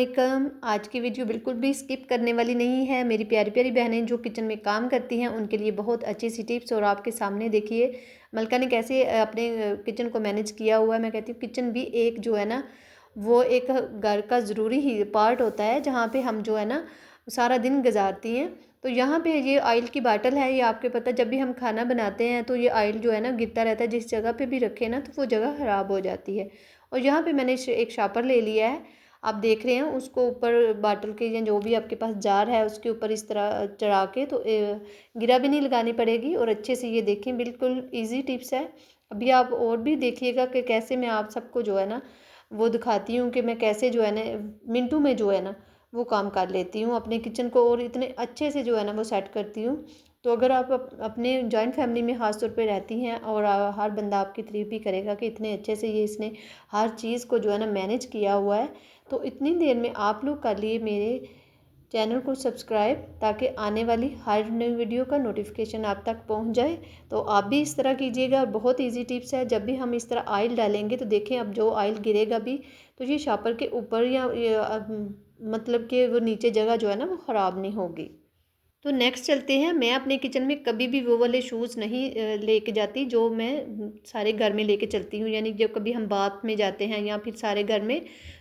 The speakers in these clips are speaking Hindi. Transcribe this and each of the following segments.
अस्सलामुअलैकुम। आज की वीडियो बिल्कुल भी स्किप करने वाली नहीं है। मेरी प्यारी प्यारी बहनें जो किचन में काम करती हैं उनके लिए बहुत अच्छी सी टिप्स। और आपके सामने देखिए मलका ने कैसे अपने किचन को मैनेज किया हुआ है। मैं कहती हूँ किचन भी एक जो है ना वो एक घर का ज़रूरी ही पार्ट होता है, जहाँ पे हम जो है ना सारा दिन गुजारती हैं। तो यहाँ पे ये ऑयल की बाटल है, ये आपके पता, जब भी हम खाना बनाते हैं तो ये ऑयल जो है ना गिरता रहता है। जिस जगह पे भी रखे ना तो वो जगह ख़राब हो जाती है। और यहाँ पे मैंने एक शापर ले लिया है, आप देख रहे हैं। उसको ऊपर बाटल के या जो भी आपके पास जार है उसके ऊपर इस तरह चढ़ा के तो गिरा भी नहीं लगानी पड़ेगी। और अच्छे से ये देखें, बिल्कुल इजी टिप्स है। अभी आप और भी देखिएगा कि कैसे मैं आप सबको जो है ना वो दिखाती हूँ कि मैं कैसे जो है ना मिनटों में जो है ना वो काम कर लेती हूँ अपने किचन को, और इतने अच्छे से जो है ना वो सेट करती हूँ। तो अगर आप अपने जॉइंट फैमिली में ख़ास तौर पे रहती हैं और हर बंदा आपकी तारीफ़ भी करेगा कि इतने अच्छे से ये इसने हर चीज़ को जो है ना मैनेज किया हुआ है। तो इतनी देर में आप लोग कर लिए मेरे चैनल को सब्सक्राइब, ताकि आने वाली हर नई वीडियो का नोटिफिकेशन आप तक पहुंच जाए। तो आप भी इस तरह कीजिएगा। और बहुत इजी टिप्स है, जब भी हम इस तरह ऑयल डालेंगे तो देखें अब जो ऑयल गिरेगा भी तो ये शापर के ऊपर मतलब कि वो नीचे जगह जो है ना वो ख़राब नहीं होगी। तो नेक्स्ट चलते हैं। मैं अपने किचन में कभी भी वो वाले शूज़ नहीं लेके जाती जो मैं सारे घर में लेके चलती हूँ। यानी जब कभी हम बाथ में जाते हैं या फिर सारे घर में,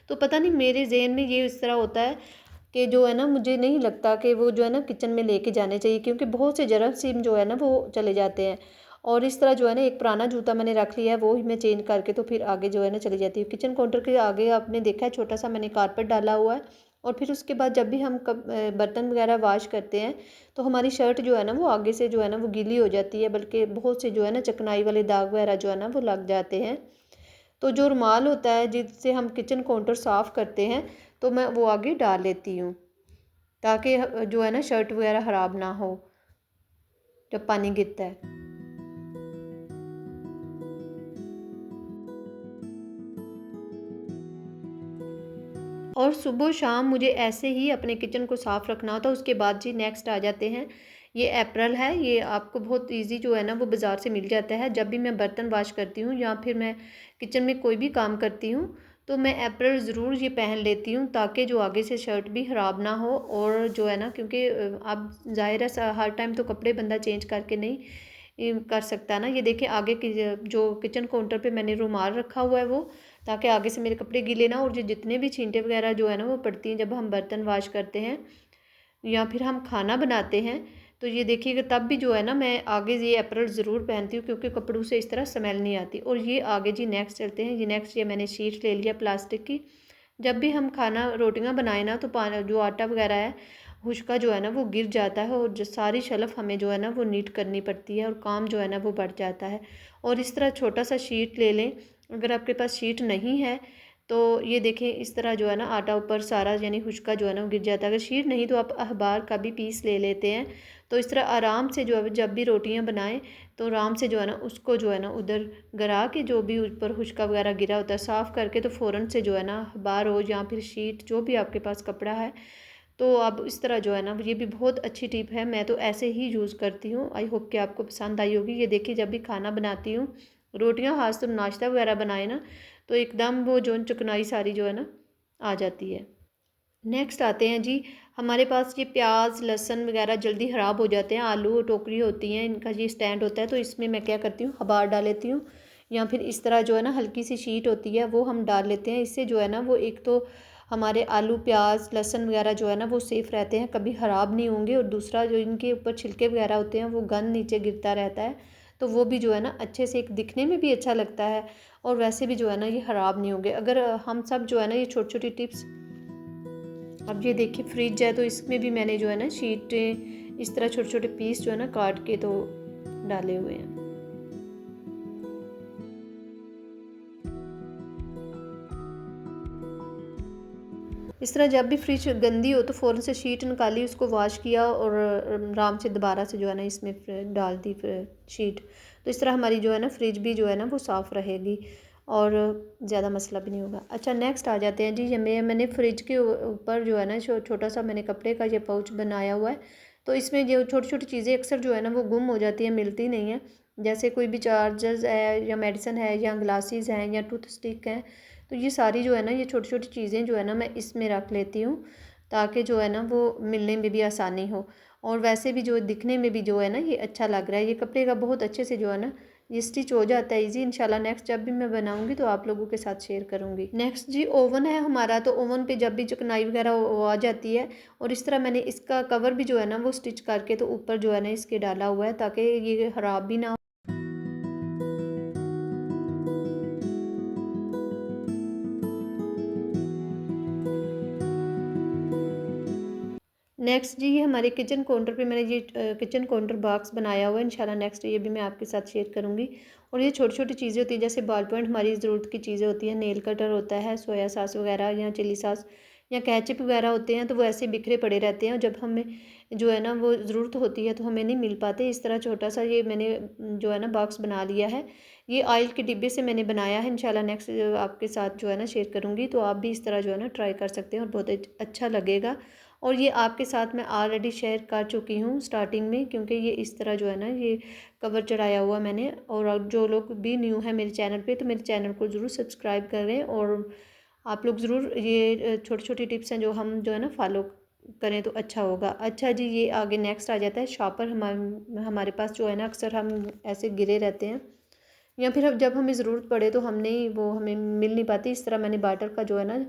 तो पता नहीं मेरे ज़हन में ये इस तरह होता है कि जो है ना मुझे नहीं लगता कि वो जो है ना किचन में लेके जाने चाहिए, क्योंकि बहुत से जरासीम जो है ना वो चले जाते हैं। और इस तरह जो है ना एक पुराना जूता मैंने रख लिया है, वो ही मैं चेंज करके तो फिर आगे जो है ना चली जाती हूँ। किचन काउंटर के आगे आपने देखा है छोटा सा मैंने कारपेट डाला हुआ है। और फिर उसके बाद जब भी हम बर्तन वगैरह वॉश करते हैं तो हमारी शर्ट जो है ना वो आगे से जो है ना वो गीली हो जाती है, बल्कि बहुत से जो है ना चिकनाई वाले दाग वगैरह जो है ना वो लग जाते हैं। तो जो रुमाल होता है जिससे हम किचन काउंटर साफ़ करते हैं तो मैं वो आगे डाल लेती हूँ, ताकि जो है ना शर्ट वगैरह ख़राब ना हो जब पानी गिरता है। और सुबह शाम मुझे ऐसे ही अपने किचन को साफ़ रखना होता है। उसके बाद जी नेक्स्ट आ जाते हैं, ये अप्रैल है। ये आपको बहुत इजी जो है ना वो बाज़ार से मिल जाता है। जब भी मैं बर्तन वॉश करती हूँ या फिर मैं किचन में कोई भी काम करती हूँ तो मैं अप्रैल ज़रूर ये पहन लेती हूँ, ताकि जो आगे से शर्ट भी ख़राब ना हो। और जो है ना, क्योंकि अब ज़ाहिर है हर टाइम तो कपड़े बंदा चेंज करके नहीं कर सकता ना। ये देखिए आगे की जो किचन काउंटर पे मैंने रुमाल रखा हुआ है वो, ताकि आगे से मेरे कपड़े गीले ना। और जो जितने भी छींटे वगैरह जो है ना वो पड़ती हैं जब हम बर्तन वॉश करते हैं या फिर हम खाना बनाते हैं, तो ये देखिएगा तब भी जो है ना मैं आगे ये अप्रैल ज़रूर पहनती हूँ, क्योंकि कपड़ों से इस तरह स्मेल नहीं आती। और ये आगे जी नेक्स्ट चलते हैं। ये नेक्स्ट ये मैंने शीट ले लिया प्लास्टिक की। जब भी हम खाना रोटियां बनाए ना तो जो आटा वगैरह है उसका जो है ना वो गिर जाता है, और जो सारी शेल्फ हमें जो है ना वो नीट करनी पड़ती है और काम जो है ना वो बढ़ जाता है। और इस तरह छोटा सा शीट ले लें। अगर आपके पास शीट नहीं है तो ये देखें इस तरह जो है ना आटा ऊपर सारा यानी खुश्का जो है ना वो गिर जाता है। अगर शीट नहीं तो आप अखबार का भी पीस ले लेते हैं, तो इस तरह आराम से जो है जब भी रोटियां बनाएं तो आराम से जो है ना उसको जो है ना उधर गिरा के, जो भी ऊपर खुश्का वगैरह गिरा होता है साफ़ करके, तो फ़ौरन से जो है ना अखबार हो या फिर शीट जो भी आपके पास कपड़ा है, तो अब इस तरह जो है ना ये भी बहुत अच्छी टिप है। मैं तो ऐसे ही यूज़ करती हूँ। आई होप कि आपको पसंद आई होगी। ये देखिए जब भी खाना बनाती हूँ, रोटियां खास तो नाश्ता वगैरह बनाए ना, तो एकदम वो जो चिकनाई सारी जो है ना आ जाती है। नेक्स्ट आते हैं जी, हमारे पास ये प्याज लहसुन वगैरह जल्दी ख़राब हो जाते हैं। आलू टोकरी होती हैं, इनका ये स्टैंड होता है, तो इसमें मैं क्या करती हूँ अखबार डाल लेती हूँ, या फिर इस तरह जो है ना हल्की सी शीट होती है वो हम डाल लेते हैं। इससे जो है ना वो एक तो हमारे आलू प्याज लहसुन वगैरह जो है ना वो सेफ़ रहते हैं, कभी ख़राब नहीं होंगे। और दूसरा जो इनके ऊपर छिलके वगैरह होते हैं वो गंद नीचे गिरता रहता है, तो वो भी जो है ना अच्छे से एक दिखने में भी अच्छा लगता है, और वैसे भी जो है ना ये ख़राब नहीं होंगे अगर हम सब जो है ना ये छोटी छोटी टिप्स। अब ये देखिए फ्रिज है, तो इसमें भी मैंने जो है ना शीटें इस तरह छोटे छोटे पीस जो है ना काट के तो डाले हुए हैं। इस तरह जब भी फ्रिज गंदी हो तो फ़ौरन से शीट निकाली, उसको वॉश किया और आराम से दोबारा से जो है ना इसमें डाल दी शीट। तो इस तरह हमारी जो है ना फ्रिज भी जो है ना वो साफ़ रहेगी और ज़्यादा मसला भी नहीं होगा। अच्छा नेक्स्ट आ जाते हैं जी, ये मैंने फ्रिज के ऊपर जो है ना छोटा सा मैंने कपड़े का ये पाउच बनाया हुआ है। तो इसमें जो छोटी छोटी चीज़ें अक्सर जो है ना वो गुम हो जाती हैं, मिलती नहीं है। जैसे कोई भी चार्जर्स है या मेडिसिन है या ग्लासेस हैं या टूथ स्टिक हैं, तो ये सारी जो है ना ये छोटी छोटी चीज़ें जो है ना मैं इसमें रख लेती हूँ, ताकि जो है ना वो मिलने में भी आसानी हो, और वैसे भी जो दिखने में भी जो है ना ये अच्छा लग रहा है। ये कपड़े का बहुत अच्छे से जो है ना ये स्टिच हो जाता है ईजी। इंशाल्लाह नेक्स्ट जब भी मैं बनाऊंगी तो आप लोगों के साथ शेयर करूंगी। नेक्स्ट जी ओवन है हमारा, तो ओवन पे जब भी चिकनाई वगैरह वो आ जाती है, और इस तरह मैंने इसका कवर भी जो है ना वो स्टिच करके तो ऊपर जो है ना इसके डाला हुआ है, ताकि ये ख़राब भी ना हो। नेक्स्ट जी ये हमारे किचन काउंटर पे मैंने ये किचन काउंटर बॉक्स बनाया हुआ है। इंशाल्लाह नेक्स्ट ये भी मैं आपके साथ शेयर करूँगी। और ये छोटी छोटी चीज़ें होती हैं, जैसे बॉल पॉइंट हमारी ज़रूरत की चीज़ें होती हैं, नेल कटर होता है, सोया सॉस वगैरह या चिली सॉस या केचप वगैरह होते हैं, तो वो ऐसे बिखरे पड़े रहते हैं, और जब हमें जो है ना वो ज़रूरत होती है तो हमें नहीं मिल पाते। इस तरह छोटा सा ये मैंने जो है ना बॉक्स बना लिया है। ये ऑयल के डिब्बे से मैंने बनाया है। इंशाल्लाह नेक्स्ट आपके साथ जो है ना शेयर करूँगी, तो आप भी इस तरह जो है ना ट्राई कर सकते हैं और बहुत अच्छा लगेगा। और ये आपके साथ मैं ऑलरेडी शेयर कर चुकी हूँ स्टार्टिंग में, क्योंकि ये इस तरह जो है ना ये कवर चढ़ाया हुआ मैंने। और जो लोग भी न्यू है मेरे चैनल पे, तो मेरे चैनल को ज़रूर सब्सक्राइब करें, और आप लोग ज़रूर ये छोटी छोटी टिप्स हैं जो हम जो है ना फॉलो करें तो अच्छा होगा। अच्छा जी ये आगे नेक्स्ट आ जाता है शॉपर। हमारे पास जो है ना अक्सर हम ऐसे गिरे रहते हैं, या फिर अब जब हमें ज़रूरत पड़े तो हम नहीं, वो हमें मिल नहीं पाती। इस तरह मैंने बाटर का जो है ना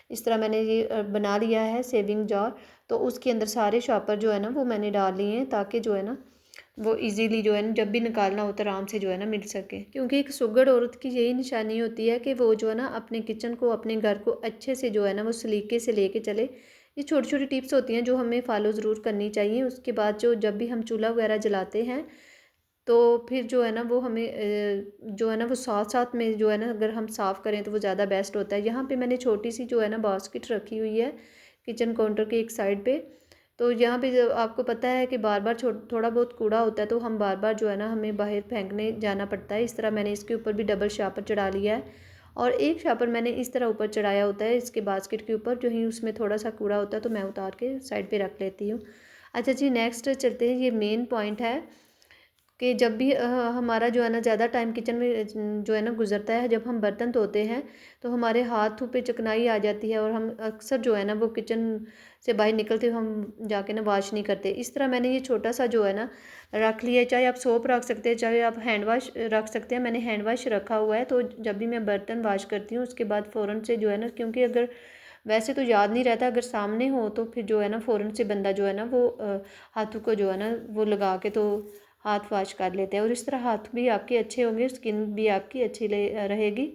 इस तरह मैंने ये बना लिया है सेविंग जार, तो उसके अंदर सारे शॉपर जो है ना वो मैंने डाल लिए हैं, ताकि जो है ना वो इजीली जो है ना जब भी निकालना हो तो आराम से जो है ना मिल सके। क्योंकि एक सुघड़ औरत की यही निशानी होती है कि वो जो है ना अपने किचन को, अपने घर को अच्छे से जो है ना वो सलीके से लेके चले। ये छोटी छोटी टिप्स होती हैं जो हमें फॉलो ज़रूर करनी चाहिए। उसके बाद जो जब भी हम चूल्हा वगैरह जलाते हैं, तो फिर जो है ना वो हमें जो है ना वो साथ साथ में जो है ना अगर हम साफ़ करें तो वो ज़्यादा बेस्ट होता है। यहाँ पे मैंने छोटी सी जो है ना बास्केट रखी हुई है किचन काउंटर के एक साइड पे। तो यहाँ पे जब आपको पता है कि बार बार थोड़ा बहुत कूड़ा होता है, तो हम बार बार जो है ना हमें बाहर फेंकने जाना पड़ता है। इस तरह मैंने इसके ऊपर भी डबल शापर चढ़ा लिया है, और एक शापर मैंने इस तरह ऊपर चढ़ाया होता है इसके बास्केट के ऊपर। जो ही उसमें थोड़ा सा कूड़ा होता है तो मैं उतार के साइड पे रख लेती हूँ। अच्छा जी नेक्स्ट चलते हैं। ये मेन पॉइंट है कि जब भी हमारा जो है ना ज़्यादा टाइम किचन में जो है ना गुजरता है, जब हम बर्तन धोते हैं तो हमारे हाथों पे चिकनाई आ जाती है, और हम अक्सर जो है ना वो किचन से बाहर निकलते हुए हम जाके ना वॉश नहीं करते। इस तरह मैंने ये छोटा सा जो है ना रख लिया है। चाहे आप सोप रख सकते हैं, चाहे आप हैंड वाश रख सकते हैं। मैंने हैंड वाश रखा हुआ है, तो जब भी मैं बर्तन वॉश करती हूँ उसके बाद फ़ौरन से जो है ना, क्योंकि अगर वैसे तो याद नहीं रहता, अगर सामने हो तो फिर जो है ना फ़ौरन से बंदा जो है ना वो हाथों को जो है ना वो लगा के तो हाथ वॉश कर लेते हैं, और इस तरह हाथ भी आपके अच्छे होंगे, स्किन भी आपकी अच्छी रहेगी।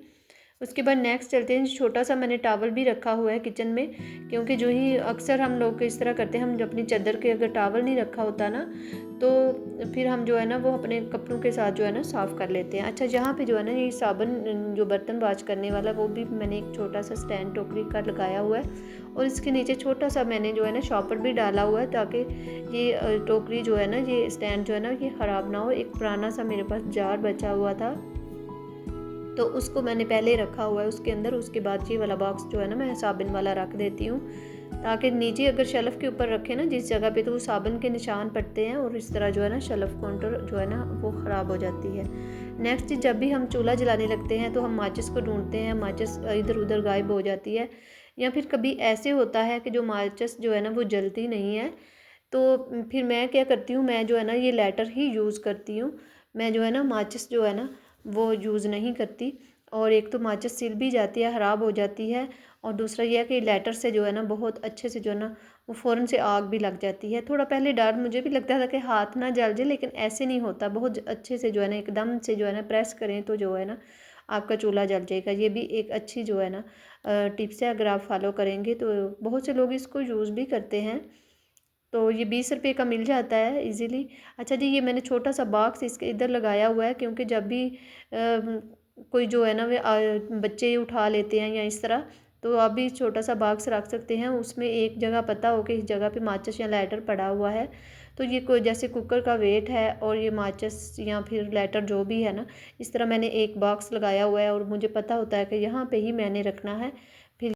उसके बाद नेक्स्ट चलते हैं। छोटा सा मैंने टावल भी रखा हुआ है किचन में, क्योंकि जो ही अक्सर हम लोग इस तरह करते हैं, हम अपनी चादर के अगर टावल नहीं रखा होता ना, तो फिर हम जो है ना वो अपने कपड़ों के साथ जो है ना साफ़ कर लेते हैं। अच्छा यहाँ पे जो है ना ये साबुन जो बर्तन वॉश करने वाला, वो भी मैंने एक छोटा सा स्टैंड टोकरी का लगाया हुआ है, और इसके नीचे छोटा सा मैंने जो है ना शॉपर भी डाला हुआ है, ताकि ये टोकरी जो है ना, ये स्टैंड जो है ना ये ख़राब ना हो। एक पुराना सा मेरे पास जार बचा हुआ था, तो उसको मैंने पहले रखा हुआ है उसके अंदर। उसके बाद ये वाला बॉक्स जो है ना मैं साबुन वाला रख देती हूँ, ताकि नीचे अगर शेल्फ़ के ऊपर रखें ना जिस जगह पे, तो वो साबुन के निशान पड़ते हैं, और इस तरह जो है ना शेल्फ़ काउंटर जो है ना वो ख़राब हो जाती है। नेक्स्ट जब भी हम चूल्हा जलाने लगते हैं तो हम माचिस को ढूंढते हैं, माचिस इधर उधर गायब हो जाती है, या फिर कभी ऐसे होता है कि जो माचिस जो है ना वो जलती नहीं है। तो फिर मैं क्या करती हूँ, मैं जो है ना ये लाइटर ही यूज़ करती हूँ। मैं जो है ना माचिस जो है ना वो यूज़ नहीं करती। और एक तो माचिस सिल भी जाती है, ख़राब हो जाती है, और दूसरा यह है कि लाइटर से जो है ना बहुत अच्छे से जो है ना वो फ़ौरन से आग भी लग जाती है। थोड़ा पहले डर मुझे भी लगता था कि हाथ ना जल जाए, लेकिन ऐसे नहीं होता। बहुत अच्छे से जो है ना एकदम से जो है ना प्रेस करें तो जो है ना आपका चूल्हा जल जाएगा। ये भी एक अच्छी जो है ना टिप्स है, अगर आप फॉलो करेंगे तो। बहुत से लोग इसको यूज़ भी करते हैं, तो ये 20 रुपये का मिल जाता है इजीली। अच्छा जी ये मैंने छोटा सा बॉक्स इसके इधर लगाया हुआ है, क्योंकि जब भी कोई जो है ना वे बच्चे उठा लेते हैं या इस तरह, तो आप भी छोटा सा बॉक्स रख सकते हैं। उसमें एक जगह पता हो कि इस जगह पे माचिस या लाइटर पड़ा हुआ है, तो ये कोई जैसे कुकर का वेट है और ये माचिस या फिर लाइटर जो भी है ना, इस तरह मैंने एक बॉक्स लगाया हुआ है, और मुझे पता होता है कि यहाँ पे ही मैंने रखना है।